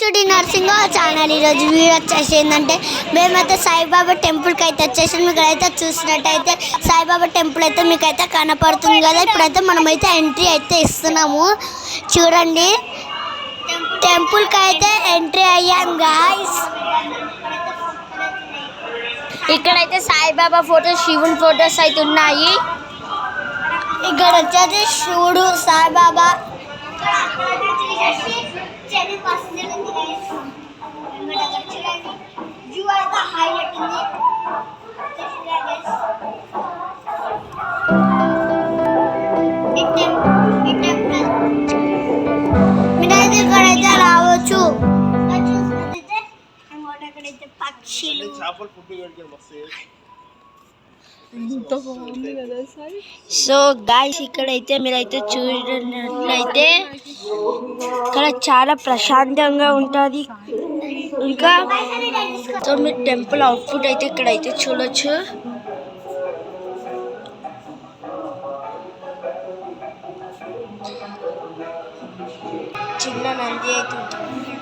To the nursing channel. ఈరోజు video వచ్చేసి ఏంటంటే మేమైతే సాయిబాబా టెంపుల్కి అయితే వచ్చేసి మీకు అయితే చూసినట్టయితే సాయిబాబా టెంపుల్ అయితే మీకు అయితే కనపడుతుంది కదా. ఇప్పుడైతే మనమైతే ఎంట్రీ అయితే ఇస్తున్నాము చూడండి. టెంపుల్కి అయితే ఎంట్రీ అయ్యాం గాయ్స్. ఇక్కడైతే సాయిబాబా ఫోటోస్, శివుని ఫోటోస్ అయితే ఉన్నాయి. ఇక్కడ వచ్చేసి శివుడు, సాయిబాబా మీరైతే ఇక్కడైతే రావచ్చు. చూసినట్టయితే అక్కడైతే పక్షులు. సో గాయ్స్ ఇక్కడైతే మీరైతే చూసినట్లయితే ఇక్కడ చాలా ప్రశాంతంగా ఉంటుంది. ఇంకా సో మీరు టెంపుల్ అవుట్ఫుట్ అయితే ఇక్కడైతే చూడొచ్చు. చిన్న నంది అయితే ఉంటుంది.